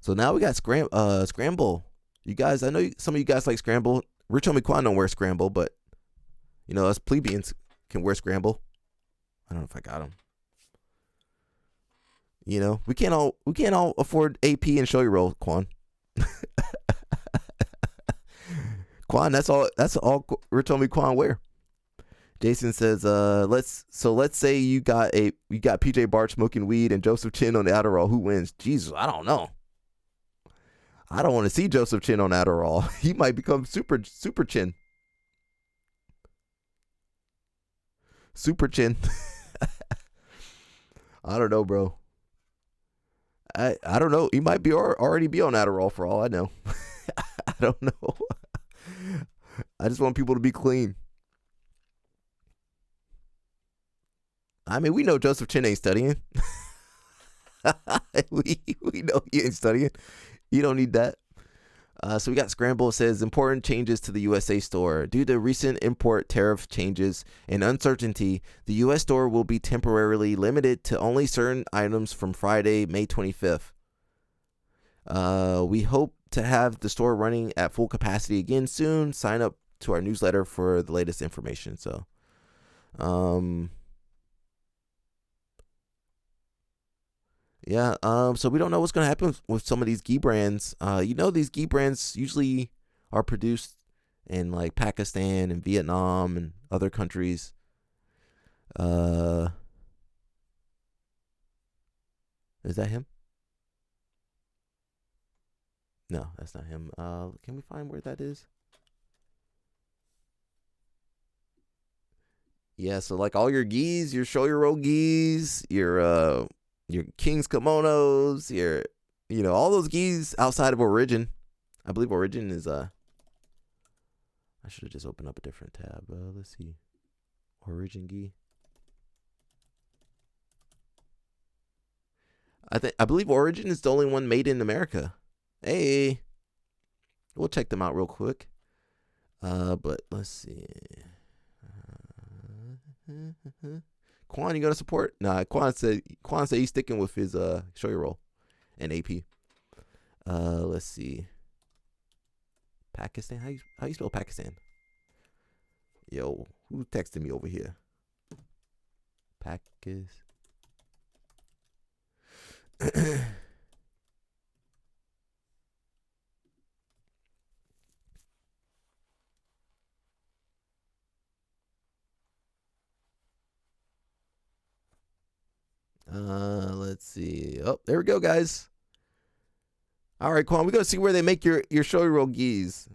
So now we got Scramble. You guys, I know some of you guys like Scramble. Rich Homie Quan don't wear Scramble, but you know us plebeians can wear Scramble. I don't know if I got him. You know, we can't all afford AP and show you roll, Quan. Quan, that's all Rich Homie Quan wear. Jason says, let's say you got PJ Bart smoking weed and Joseph Chin on the Adderall. Who wins? Jesus, I don't know. I don't want to see Joseph Chin on Adderall. He might become super Chin. Super Chin. I don't know, bro. I don't know. He might be already be on Adderall for all I know. I don't know. I just want people to be clean. I mean, we know Joseph Chin ain't studying. we know he ain't studying. You don't need that. So we got Scramble. Says important changes to the USA store. Due to recent import tariff changes and uncertainty, the US store will be temporarily limited to only certain items from Friday, May 25th. We hope to have the store running at full capacity again soon. Sign up to our newsletter for the latest information. So, yeah, so we don't know what's going to happen with some of these gi brands. You know, these gi brands usually are produced in like Pakistan and Vietnam and other countries. Is that him? No, that's not him. Can we find where that is? Yeah, so like all your gis, your show-your-roll gis, your King's kimonos, all those gis outside of Origin. I believe Origin is I should have just opened up a different tab. Let's see. Origin gi. I believe Origin is the only one made in America. Hey. We'll check them out real quick. But let's see. Quan, you gonna support? Nah, Quan said he's sticking with his show your roll and AP. Let's see. Pakistan? How you spell Pakistan? Yo, who texted me over here? Let's see. Oh, there we go, guys. All right, Quan, we're gonna see where they make your show your roll gis.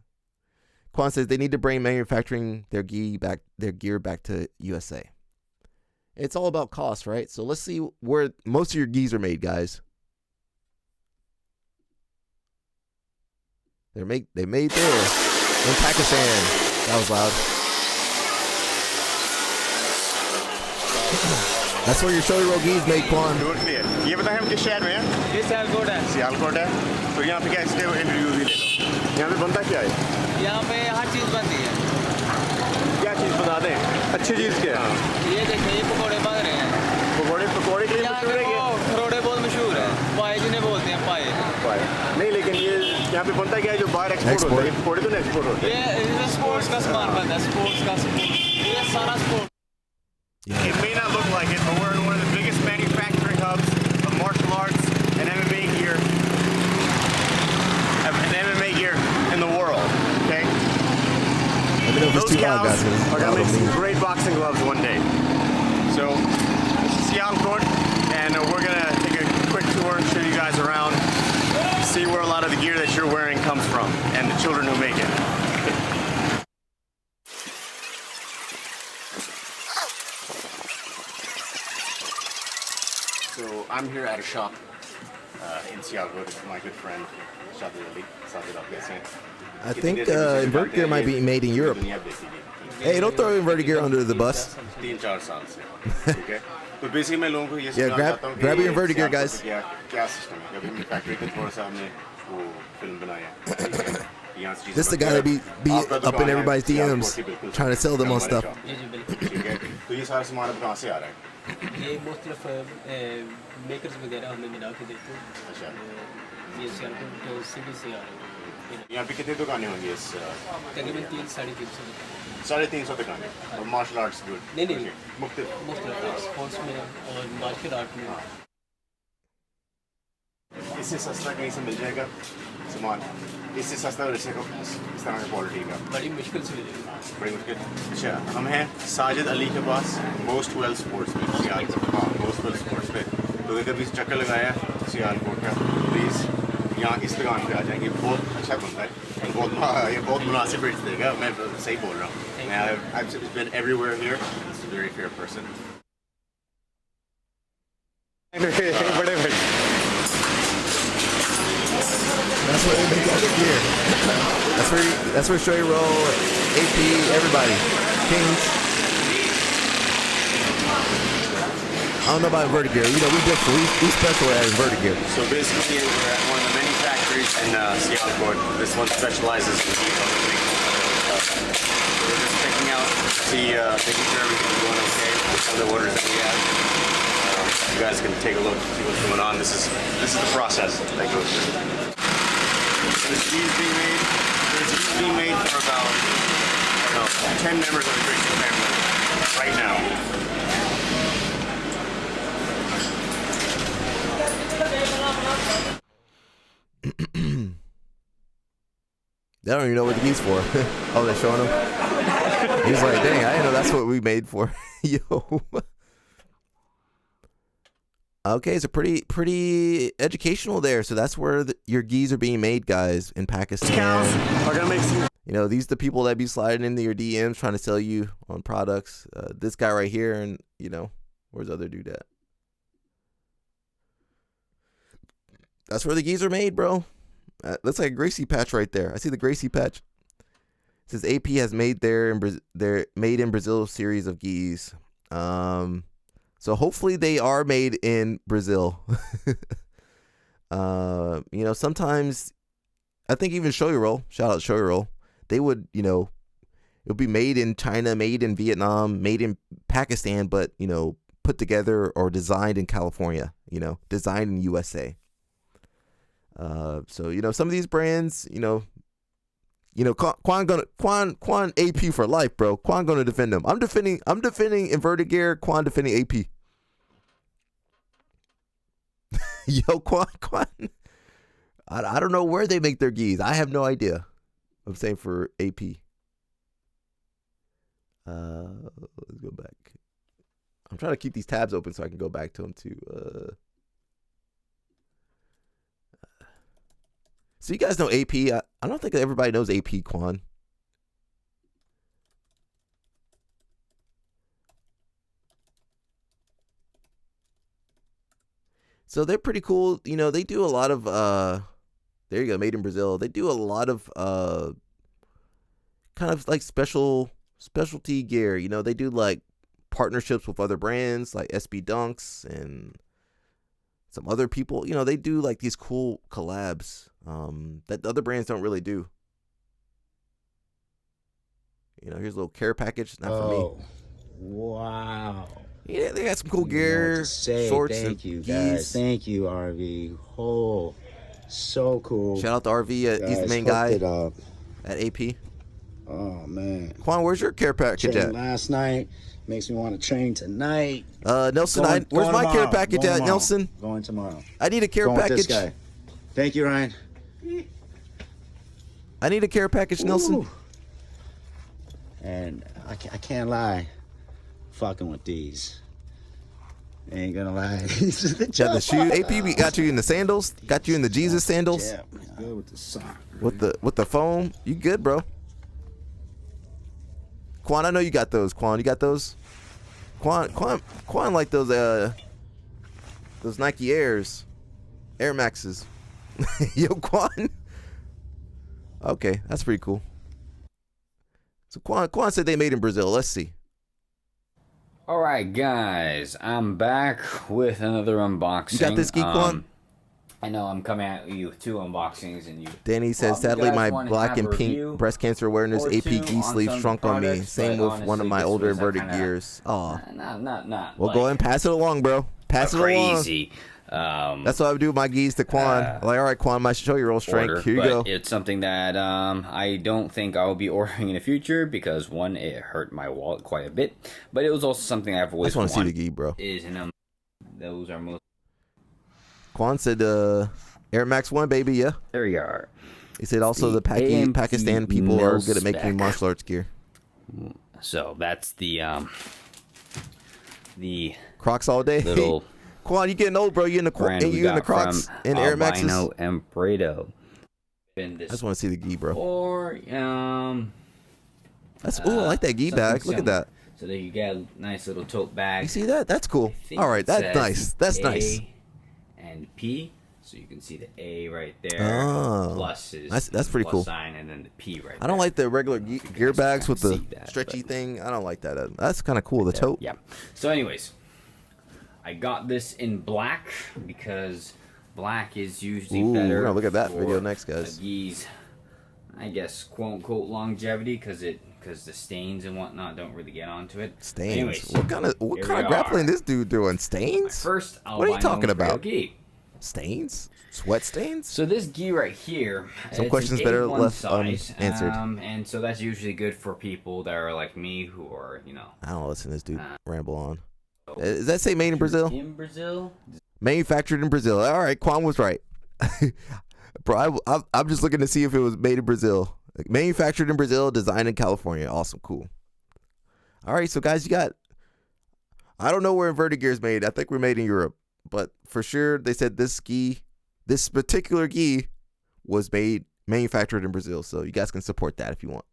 Quan says they need to bring manufacturing their gear back to USA. It's all about cost, right? So let's see where most of your gis are made, guys. They made there in Pakistan. That was loud. That's where your show your roll gis made, Quan. ये बताएं हम किस शहर में हैं? ये सियालकोट है। सियालकोट है। तो यहाँ पे क्या इसके इंटरव्यू भी ले लो। यहाँ पे बनता क्या है? यहाँ पे हर चीज़ बनती है। क्या चीज़ बता दें? अच्छी चीज़ क्या है? ये देखिए ये पकौड़े बन रहे हैं। पकौड़े के लिए मशहूर है क्या? खरोड़े बहुत मशहूर है। पाए जिन्हें बोलते हैं पाए। नहीं लेकिन ये यहाँ पे बनता क्या है जो बाहर एक्सपोर्ट होता है? ये पकौड़े तो नहीं एक्सपोर्ट होते। ये स्पोर्ट्स का सामान बनता है। स्पोर्ट्स का ये सारा sports. It may not look like it, but we're in one of the biggest manufacturing hubs of martial arts and MMA gear, in the world. Okay. Those cows are gonna make some great boxing gloves one day. So this is Sialkot, and we're gonna take a quick tour and show you guys around, see where a lot of the gear that you're wearing comes from, and the children who make it. So I'm here at a shop in Sialkot with my good friend Shadi Ali. I think inverted gear might be made in Europe. Hey, don't throw inverted gear under the bus. Yeah, grab your inverted gear, guys. This is the guy that be up in everybody's DMs trying to sell them on stuff. ये मुख्तलिफ makers वगैरह हमें मिला के देते हैं ये सियालकोट तो सिटी से आ रहे हैं यहाँ पे कितनी दुकानें होंगी इस तकरीबन 300-350 दुकान 350 दुकानें और मार्शल आर्ट्स गुड नहीं मुख्तलिफ मुख्तलिफ स्पोर्ट्स में और मार्शल आर्ट में इससे सस्ता कहीं से मिल जाएगा सामान इससे सस्ता और इससे इस तरह की क्वालिटी का बड़ी मुश्किल से मिलेगा बड़ी मुश्किल अच्छा हम हैं साजिद अली के पास मोस्ट वेल स्पोर्ट्स में हाँ मोस्ट वेल स्पोर्ट्स पे तो अगर कभी चक्कर लगाया सियालकोट का प्लीज़ यहाँ इस दुकान पे आ जाएंगे बहुत अच्छा बनता है ये बहुत मुनासिब रेट देगा मैं सही बोल रहा हूँ मैं I've been everywhere here it's a very fair person बड़े भाई That's where they make all the gear. That's where Shoei Roll, AP, everybody, Kings. I don't know about inverted gear. You know, we special at inverted gear. So basically, we're at one of the many factories in Sialkot. This one specializes in we're just checking out, making sure everything's going okay with all the orders that we have. You guys can take a look, see what's going on. This is the process that goes through. There's cheese being made for about, I don't know, 10 members of the Christian family right now. They don't even know what the geese for. Oh, they're showing them? He's like, dang, I didn't know that's what we made for. Yo. Okay, so pretty educational there. So that's where your geese are being made, guys, in Pakistan. Cows are gonna make some. You know, these are the people that be sliding into your DMs trying to sell you on products. This guy right here, and you know, where's the other dude at? That's where the geese are made, bro. Looks like a Gracie patch right there. I see the Gracie patch. It says AP has made their made in Brazil series of geese. So hopefully they are made in Brazil. You know, sometimes I think even Shoei Roll, shout out Shoei Roll, they would, you know, it'll be made in China, made in Vietnam, made in Pakistan, but, you know, put together or designed in California, you know, designed in USA. So, you know, some of these brands, you know, Quan AP for life, bro. Quan gonna defend them. I'm defending inverted gear. Quan defending AP. Yo, Quan. I don't know where they make their geese. I have no idea. I'm saying for AP. Let's go back. I'm trying to keep these tabs open so I can go back to them too. So you guys know AP. I don't think everybody knows AP, Quan. So they're pretty cool. You know, they do a lot of there you go, made in Brazil. They do a lot of kind of like specialty gear. You know, they do like partnerships with other brands like SB Dunks and some other people. You know, they do like these cool collabs that the other brands don't really do. You know, here's a little care package. Not for me. Wow. Yeah, they got some cool gear, shorts. Thank you, guys. Thank you, RV. Oh, so cool. Shout out to RV, he's the main guy at AP. Oh man, Quan, where's your care package at? Last night makes me want to train tonight. Nelson, where's my care package at, Nelson? Going tomorrow. I need a care package. With this guy. Thank you, Ryan. I need a care package, Nelson. Ooh. And I can't lie. Fucking with these. Ain't gonna lie. Got the shoes. AP got you in the sandals. Got you in the Jesus sandals. Yeah, good with the sock. With the foam. You good, bro? Quan, I know you got those. Quan, you got those? Quan like those Nike Airs, Air Maxes. Yo, Quan. Okay, that's pretty cool. So Quan said they made in Brazil. Let's see. Alright guys, I'm back with another unboxing. You got this, Geek Quan? I know, I'm coming at you with two unboxings and you... Danny says, sadly my black and pink breast cancer awareness AP geese sleeve shrunk on me. Same with one of my older inverted gears. Aw. Not Well, go ahead and pass it along, bro. Pass it along. Crazy. That's what I would do with my geese to Quan. Like, all right, Quan, might show your own strength. order, Here you but go. it's something that I don't think I will be ordering in the future because one, it hurt my wallet quite a bit, but it was also something I've I always just want to see the wanted. gi, bro. Is in those are most. Quan said Air Max 1, baby, yeah. There you are. He said also The the AMP Pakistan people are good at making mil-spec. martial arts gear. So that's the Crocs all day. little Quan, you getting old, bro. You in the brand we you in the got Crocs from and Air Maxes. Albino Emprado. I just want to see the gi, bro. Or That's I like that gi something bag. Look at similar. that. So there you get a nice little tote bag. You see that? That's cool. I think All right, it that's says nice. That's A nice. And P, so you can see the A right there. Oh, Plus is that's pretty plus cool. sign, and then the P right I don't there. like the regular gear bags with the see that, stretchy but- thing. I don't like that. That's kind of cool. The tote. Yeah. So, anyways, I got this in black because black is usually Ooh, better. we're gonna look at that for video next, guys. a gi's, I guess, quote unquote longevity because the stains and whatnot don't really get onto it. Stains. Anyways, what kind of here we grappling are. this dude doing? Stains? First, What are you talking about? Gi. Stains? Sweat stains? So this gi right here, Some it's questions an better A1 left size, unanswered. and so that's usually good for people that are like me who are, I don't listen to this dude ramble on. Does that say made in Brazil? in Brazil. Manufactured in Brazil. All right, Quan was right. Bro, I'm just looking to see if it was made in Brazil. Like, manufactured in Brazil, designed in California. Awesome, cool. All right, so guys, you got. I don't know where inverted gear is made. I think we're made in Europe, but for sure they said this particular gi, was manufactured in Brazil. So you guys can support that if you want.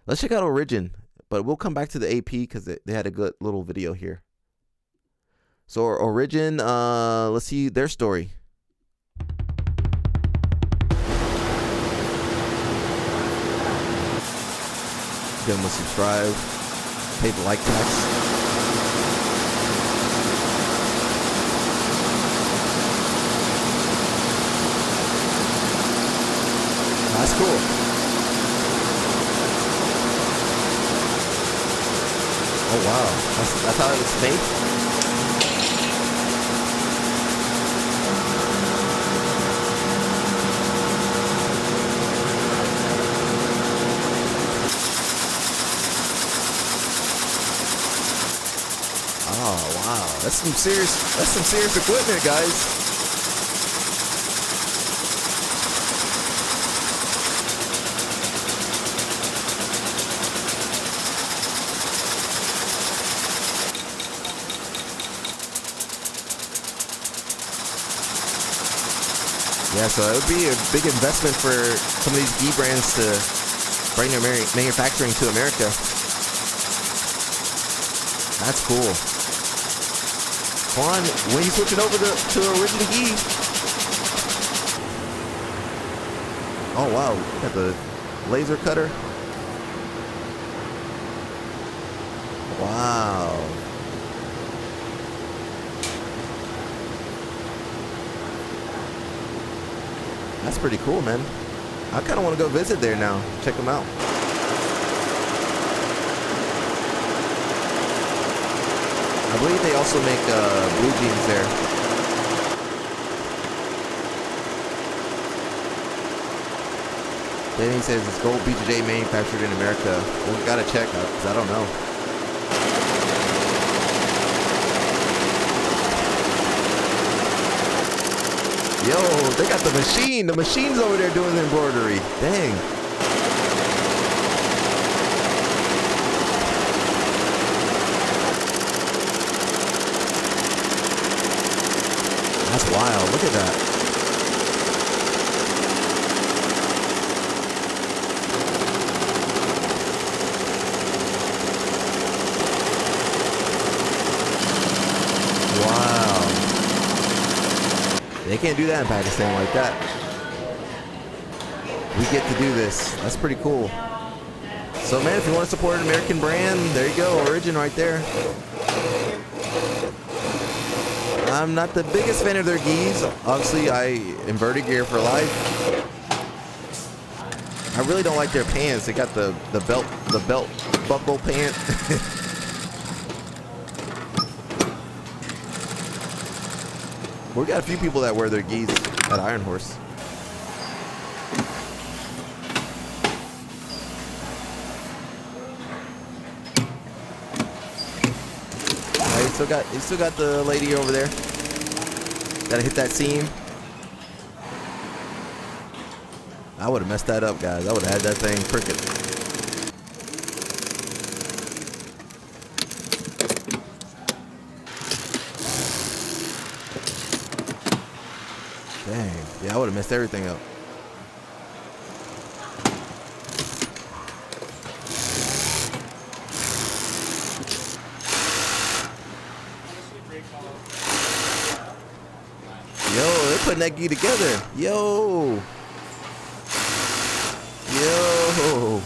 Let's check out Origin, but we'll come back to the AP because they had a good little video here. So Origin, let's see their story. Give them a subscribe, pay the like tax. That's cool. Oh wow, that's how it was made. Oh wow, that's some serious equipment, guys. Yeah, so it would be a big investment for some of these gi brands to bring their manufacturing to America. That's cool. Quan, when you switching over to Origin gi? Oh wow, got the laser cutter. Wow. That's pretty cool, man. I kind of want to go visit there now. Check them out. I believe they also make blue jeans there. Then he says it's gold BJJ manufactured in America. Well, we gotta check out because I don't know. Yo, they got the machine. The machine's over there doing the embroidery. Dang. That's wild. Look at that. Wow. They can't do that in Pakistan like that. We get to do this. That's pretty cool. So, man, if you want to support an American brand, there you go. Origin right there. I'm not the biggest fan of their gis. Obviously, I inverted gear for life. I really don't like their pants. They got the belt buckle pant. We got a few people that wear their gis at Iron Horse. You still got the lady over there. Gotta hit that seam. I would have messed that up, guys. I would have had that thing crooked. Dang. Yeah, I would have messed everything up. Yo, they're putting that gi together. Yo. Yo.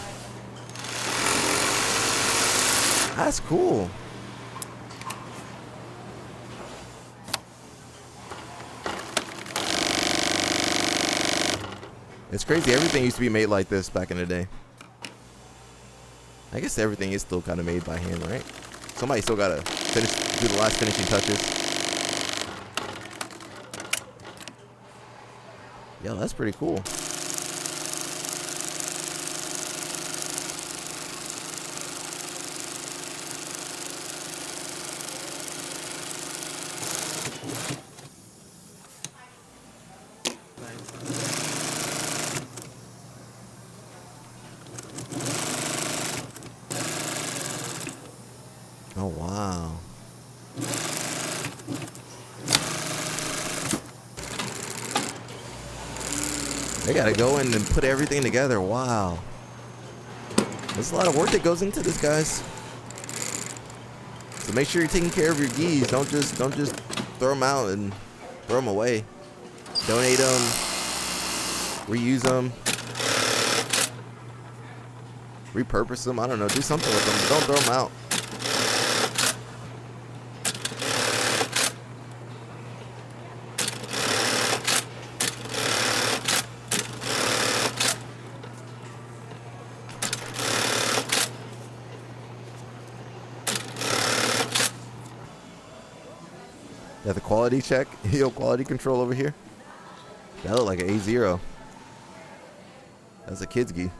That's cool. It's crazy. Everything used to be made like this back in the day. I guess everything is still kind of made by hand, right? Somebody still gotta do the last finishing touches. Yo, that's pretty cool. Oh, wow. They gotta go in and put everything together. Wow. There's a lot of work that goes into this, guys. So make sure you're taking care of your gis. Don't just throw them out and throw them away. Donate them. Reuse them. Repurpose them. I don't know. Do something with them. Don't throw them out. Got the quality check, yo, quality control over here. That looked like an A0. That's a kid's gi.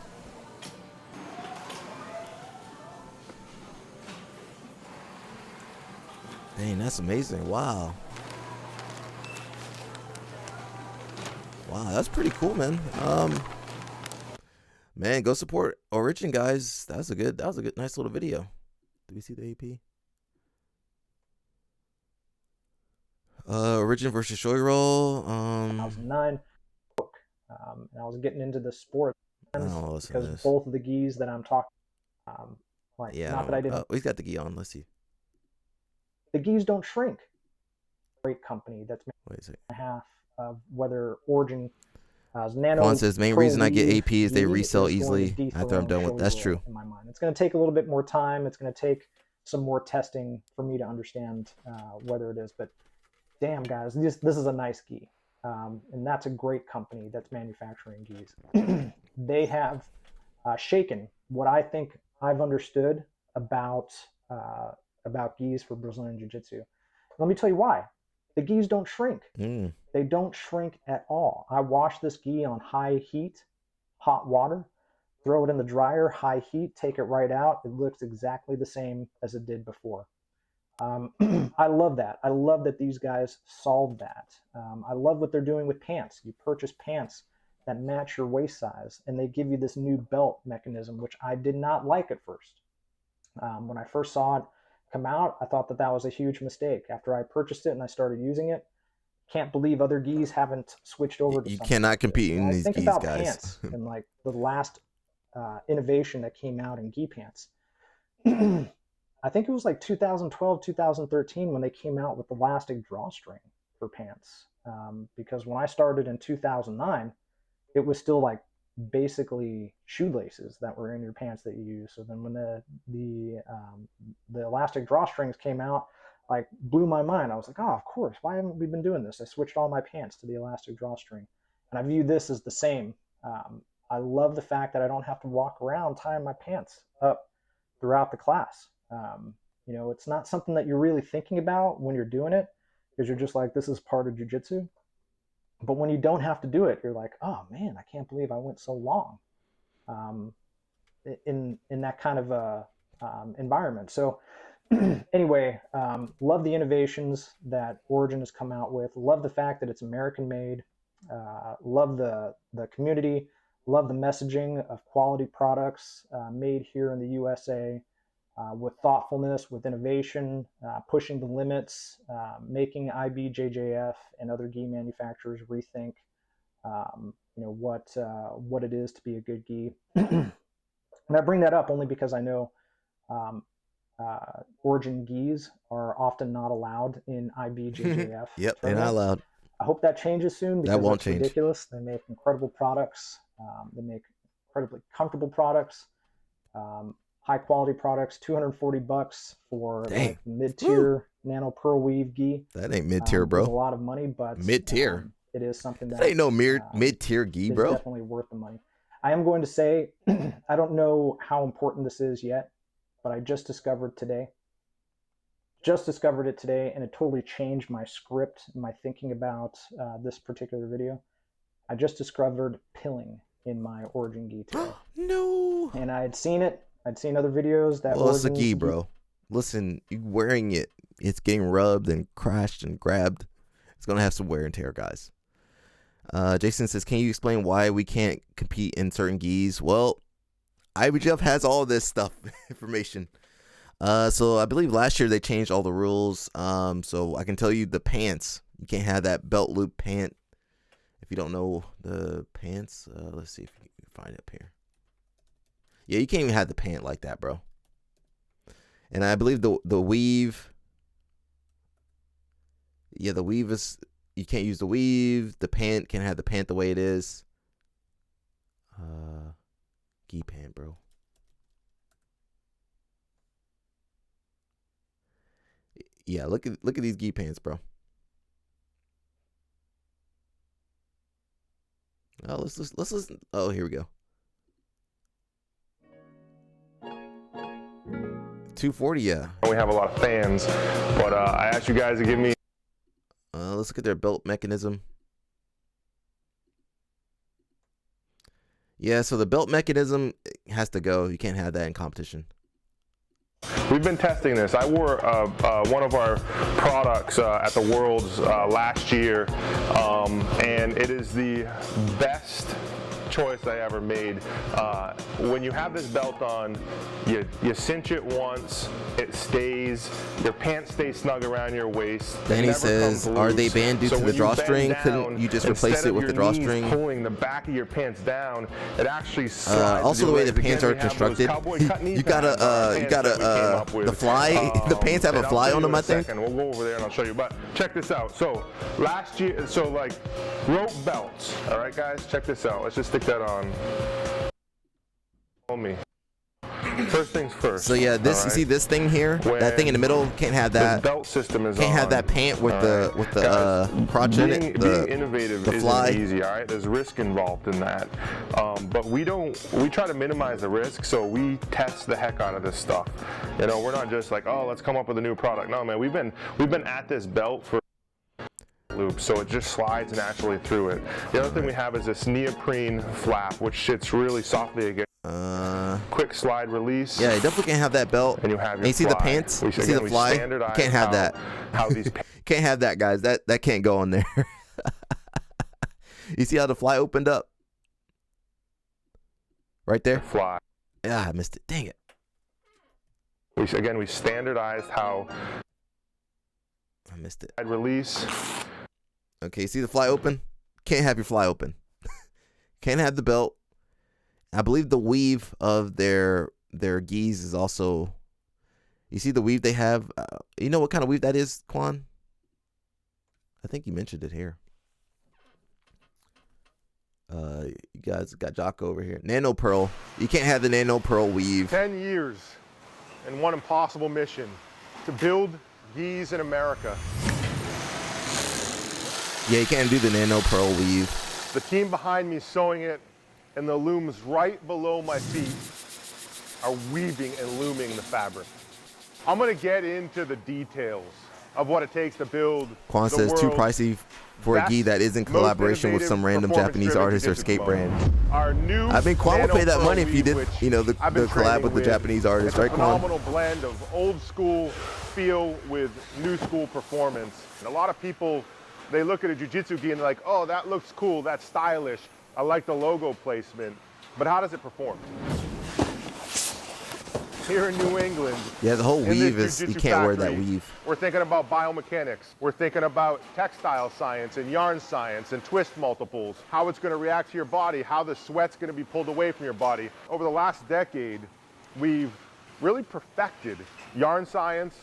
Dang, that's amazing. Wow. Wow, that's pretty cool, man. Man, go support Origin, guys. That was a good, nice little video. Do we see the AP? Origin versus Shoyoroll. 2009. And I was getting into the sport because both of the gis that I'm talking, not that I didn't. He's got the gi on. Let's see. The gis don't shrink. Great company that's made half of whether Origin Nano. Juan says main reason I get AP is they resell easily after I'm done with. That's true. In my mind, it's going to take a little bit more time. It's going to take some more testing for me to understand whether it is, but. Damn, guys, this is a nice gi. And that's a great company that's manufacturing gis. They have shaken what I think I've understood about gis for Brazilian Jiu-Jitsu. Let me tell you why. The gis don't shrink. They don't shrink at all. I wash this gi on high heat, hot water, throw it in the dryer, high heat, take it right out. It looks exactly the same as it did before. I love that. I love that these guys solved that. I love what they're doing with pants. You purchase pants that match your waist size, and they give you this new belt mechanism, which I did not like at first. When I first saw it come out, I thought that was a huge mistake. After I purchased it and I started using it, can't believe other gis haven't switched over to you something. Cannot compete in these think gis, about guys. Pants and like the last innovation that came out in gi pants. I think it was like 2012, 2013 when they came out with the elastic drawstring for pants. Because when I started in 2009, it was still like basically shoelaces that were in your pants that you use. So then when the elastic drawstrings came out, like blew my mind. I was like, oh, of course. Why haven't we been doing this? I switched all my pants to the elastic drawstring, and I view this as the same. I love the fact that I don't have to walk around tying my pants up throughout the class. It's not something that you're really thinking about when you're doing it. because you're just like, this is part of jiu-jitsu. But when you don't have to do it, you're like, oh man, I can't believe I went so long in that kind of a environment. So anyway, love the innovations that Origin has come out with. Love the fact that it's American made. Love the community. Love the messaging of quality products made here in the USA with thoughtfulness, with innovation, pushing the limits, making IBJJF and other gi manufacturers rethink, what it is to be a good gi. And I bring that up only because I know Origin gis are often not allowed in IBJJF. Yep, they're not allowed. I hope that changes soon because that won't that's ridiculous. They make incredible products. They make incredibly comfortable products, high quality products. $240 for like mid-tier nano pearl weave gi. That ain't mid-tier, bro. It's a lot of money, but mid-tier. It is something that ain't no mid-tier gi, bro. It's definitely worth the money. I am going to say, I don't know how important this is yet, but I just discovered it today, and it totally changed my script, my thinking about this particular video. I just discovered pilling in my Origin gi today. No. And I had seen it. I'd seen other videos that. Well, it's a gi, bro. Listen, you wearing it, it's getting rubbed and crashed and grabbed. It's gonna have some wear and tear, guys. Jason says, can you explain why we can't compete in certain gis? Well, IBJJF has all this stuff, information. So I believe last year they changed all the rules. So I can tell you the pants. You can't have that belt loop pant. If you don't know the pants, let's see if you can find it up here. Yeah, you can't even have the pant like that, bro. And I believe the weave. Yeah, the weave is. You can't use the weave. The pant can't have the pant the way it is. Gi pant, bro. Yeah, look at these gi pants, bro. Oh, let's listen. Oh, here we go. 240, yeah. We have a lot of fans, but I asked you guys to give me. Let's look at their belt mechanism. Yeah, so the belt mechanism has to go. You can't have that in competition. We've been testing this. I wore one of our products at the Worlds last year, and it is the best choice I ever made. When you have this belt on, you cinch it once, it stays, your pants stay snug around your waist. Danny says, are they banned due to the drawstring? Couldn't you just replace it with the drawstring? Pulling the back of your pants down, it actually slides. Also the way the pants are constructed, you gotta the fly, the pants have a fly on them, I think. We'll go over there and I'll show you, but check this out. So last year, so like rope belts, all right guys, check this out. Let's just stick that on. Follow me. First things first. So yeah, this you see this thing here, that thing in the middle, can't have that. The belt system is can't have that pant with the crotch in it. Being innovative isn't easy, all right? There's risk involved in that, but we try to minimize the risk, so we test the heck out of this stuff. You know, we're not just like, oh, let's come up with a new product. No, man, we've been at this belt for loop, so it just slides naturally through it. The other thing we have is this neoprene flap, which sits really softly against. Quick slide release. Yeah, you definitely can't have that belt. And you have your and you see the pants? You see the fly? You can't have that. How these can't have that, guys. That can't go on there. You see how the fly opened up? Right there? Fly. Yeah, I missed it. Dang it. We standardized how. I missed it. Release. Okay, see the fly open? Can't have your fly open. Can't have the belt. I believe the weave of their gis is also. You see the weave they have. You know what kind of weave that is, Quan? I think you mentioned it here. You guys got Jocko over here. Nano Pearl. You can't have the Nano Pearl weave. 10 years and one impossible mission: to build gis in America. Yeah, you can't do the Nano Pearl weave. The team behind me is sewing it, and the looms right below my feet are weaving and looming the fabric. I'm gonna get into the details of what it takes to build Quan the says too world's pricey for a gi that is in best, collaboration with most some random innovative, Japanese artist or performance-driven skate jiu-jitsu brand. component. Our new I mean, Quan would pay that Nano money if Pro you did, Weave, you know, the I've been collab training with the Japanese artist, it's right, a Quan? phenomenal blend of old school feel with new school performance. And a lot of people, they look at a jiu-jitsu gi and they're like, oh, that looks cool, that's stylish. I like the logo placement, but how does it perform? Here in New England, Yeah, the whole in weave this is, you jiu-jitsu can't wear that factory, weave. We're thinking about biomechanics. We're thinking about textile science and yarn science and twist multiples, how it's going to react to your body, how the sweat's going to be pulled away from your body. Over the last decade, we've really perfected yarn science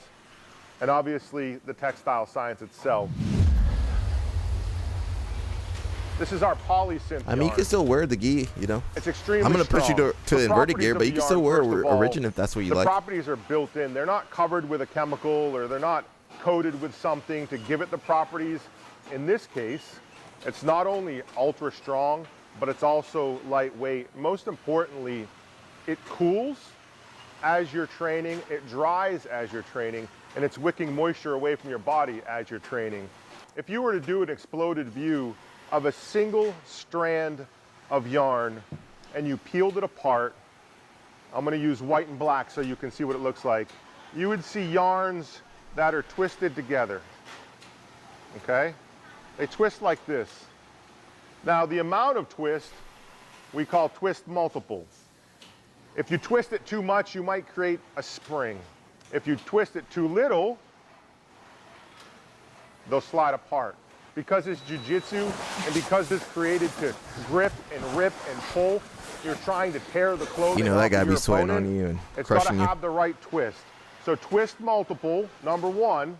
and obviously the textile science itself. This is our polysynth I mean, you yarn. can still wear the gi, you know. It's extremely I'm gonna push you strong. to The inverted properties gear, of but you the can still yarn, wear first of all, origin if that's what you the like. properties are built in. They're not covered with a chemical or they're not coated with something to give it the properties. In this case, it's not only ultra strong, but it's also lightweight. Most importantly, it cools as you're training, it dries as you're training, and it's wicking moisture away from your body as you're training. If you were to do an exploded view of a single strand of yarn and you peeled it apart, I'm going to use white and black so you can see what it looks like. You would see yarns that are twisted together, okay? They twist like this. Now the amount of twist we call twist multiple. If you twist it too much, you might create a spring. If you twist it too little, they'll slide apart. Because it's jiu-jitsu and because it's created to grip and rip and pull, you're trying to tear the clothing You know, off that guy of be your sweating on opponent. you and It's got to crushing you. have the right twist. So twist multiple, number one,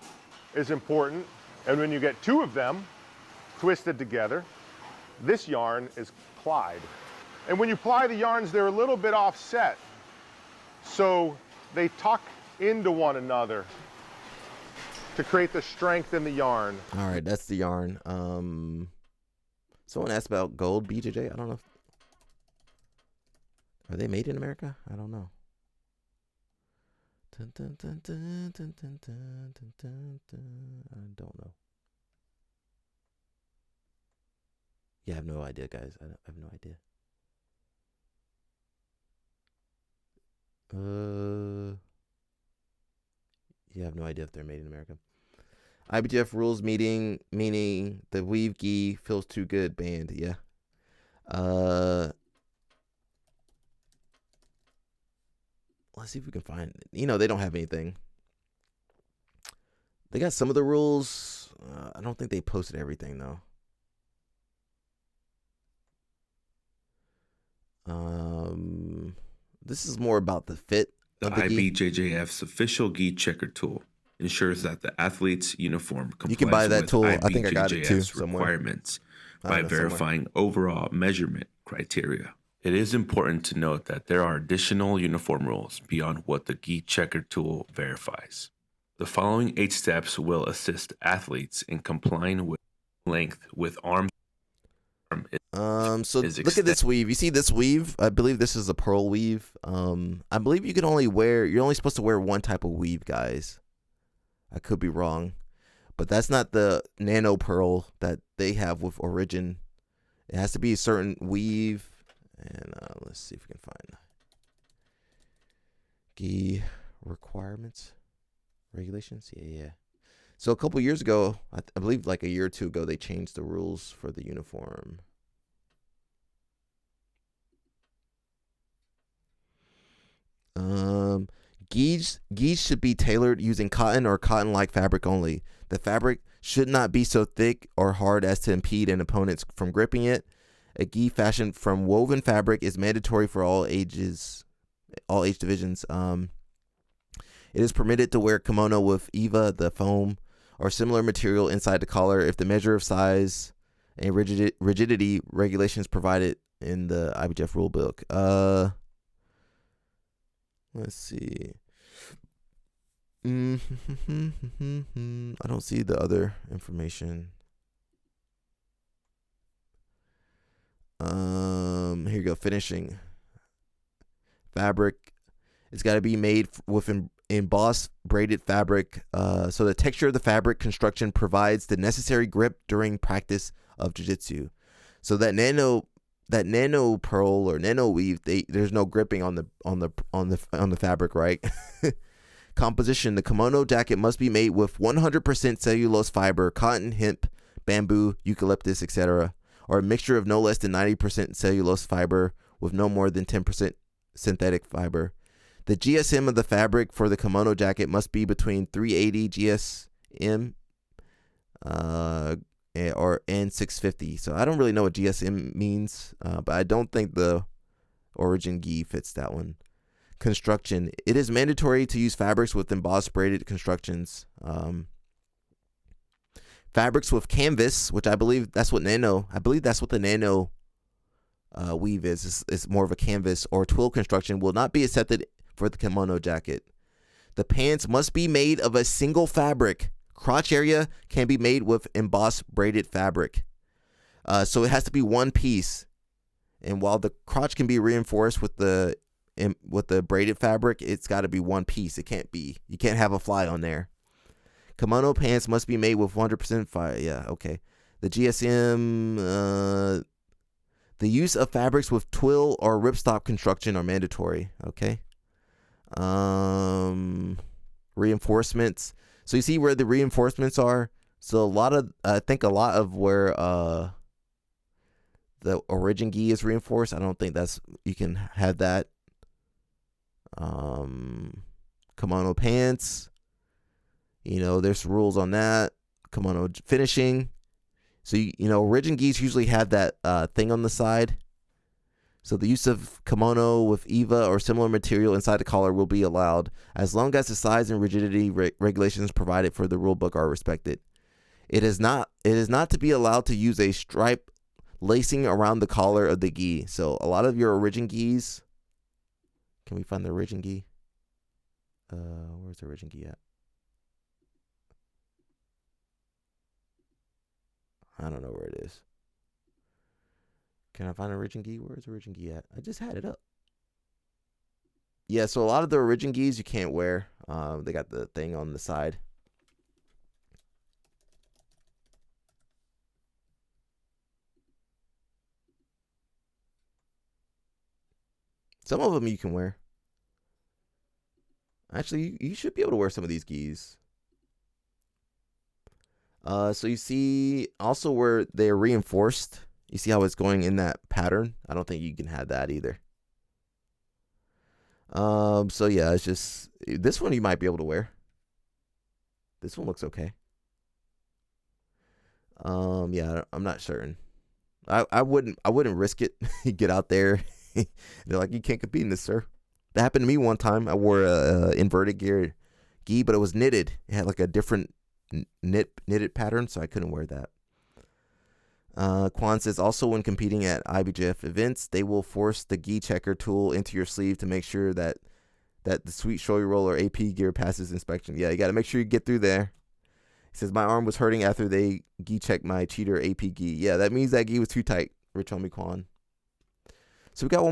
is important. And when you get two of them twisted together, this yarn is plied. And when you ply the yarns, they're a little bit offset. So they tuck into one another to create the strength in the yarn. All right, that's the yarn. Someone asked about gold BJJ. I don't know. Are they made in America? I don't know. Dun, dun, dun, dun, dun, dun, dun, dun, dun, dun. I don't know. Yeah, I have no idea, guys. I have no idea. Yeah, I have no idea if they're made in America. IBJF rules meeting, meaning the weave gi feels too good banned. Yeah. Let's see if we can find. You know, they don't have anything. They got some of the rules. I don't think they posted everything though. This is more about the fit The of the gi. IBJJF's official gi checker tool ensures that the athlete's uniform complies You can buy that with tool. I think I got it too IBJJF's somewhere. requirements I by don't know, somewhere. verifying overall measurement criteria. It is important to note that there are additional uniform rules beyond what the gi checker tool verifies. The following 8 steps will assist athletes in complying with length with arm. So is look at this weave. You see this weave? I believe this is a pearl weave. I believe you can only wear. You're only supposed to wear one type of weave, guys. I could be wrong, but that's not the nano pearl that they have with Origin. It has to be a certain weave. And let's see if we can find gi requirements, regulations. Yeah. So a couple years ago, I believe like a year or two ago, they changed the rules for the uniform. Gis should be tailored using cotton or cotton-like fabric only. The fabric should not be so thick or hard as to impede an opponent from gripping it. A gi fashioned from woven fabric is mandatory for all age divisions. It is permitted to wear kimono with EVA, the foam, or similar material inside the collar if the measure of size and rigidity regulations provided in the IBJJF rulebook. Let's see. I don't see the other information. Here you go. Finishing. Fabric. It's got to be made with embossed braided fabric. So the texture of the fabric construction provides the necessary grip during practice of jiu-jitsu. So that nano pearl or nano weave, there's no gripping on the fabric, right? Composition: the kimono jacket must be made with 100% cellulose fiber, cotton, hemp, bamboo, eucalyptus, etc., or a mixture of no less than 90% cellulose fiber with no more than 10% synthetic fiber. The GSM of the fabric for the kimono jacket must be between 380 GSM and 650. So I don't really know what GSM means, but I don't think the Origin gi fits that one. Construction: it is mandatory to use fabrics with embossed braided constructions. Fabrics with canvas, which I believe that's what the nano weave is. It's more of a canvas or twill construction, will not be accepted for the kimono jacket. The pants must be made of a single fabric. Crotch area can be made with embossed braided fabric. So it has to be one piece. And while the crotch can be reinforced with the braided fabric, it's got to be one piece. You can't have a fly on there. Kimono pants must be made with 100% fire. Yeah, okay. The GSM, the use of fabrics with twill or ripstop construction are mandatory. Okay. Reinforcements. So you see where the reinforcements are. So I think a lot of where the Origin gi is reinforced, I don't think you can have that. Kimono pants, there's rules on that. Kimono finishing. So Origin gis usually have that thing on the side. So the use of kimono with EVA or similar material inside the collar will be allowed as long as the size and rigidity regulations provided for the rulebook are respected. It is not to be allowed to use a stripe lacing around the collar of the gi. So a lot of your Origin gis, can we find the Origin gi? Where's the Origin gi at? I don't know where it is. Can I find Origin gi? Where's Origin gi at? I just had it up. Yeah, so a lot of the Origin gis you can't wear. They got the thing on the side. Some of them you can wear. Actually, you should be able to wear some of these gis. So you see also where they're reinforced. You see how it's going in that pattern? I don't think you can have that either. So yeah, it's just this one you might be able to wear. This one looks okay. Yeah, I'm not certain. I wouldn't risk it. You get out there, they're like, you can't compete in this, sir. That happened to me one time. I wore a inverted gear gi, but it was knitted. It had like a different knitted pattern, so I couldn't wear that. Quan says, also when competing at IBJJF events, they will force the gi checker tool into your sleeve to make sure that the sweet shoulder roll or AP gear passes inspection. Yeah, you got to make sure you get through there. He says, my arm was hurting after they gi checked my cheater AP gi. Yeah, that means that gi was too tight, Rich Homie Quan. So we got one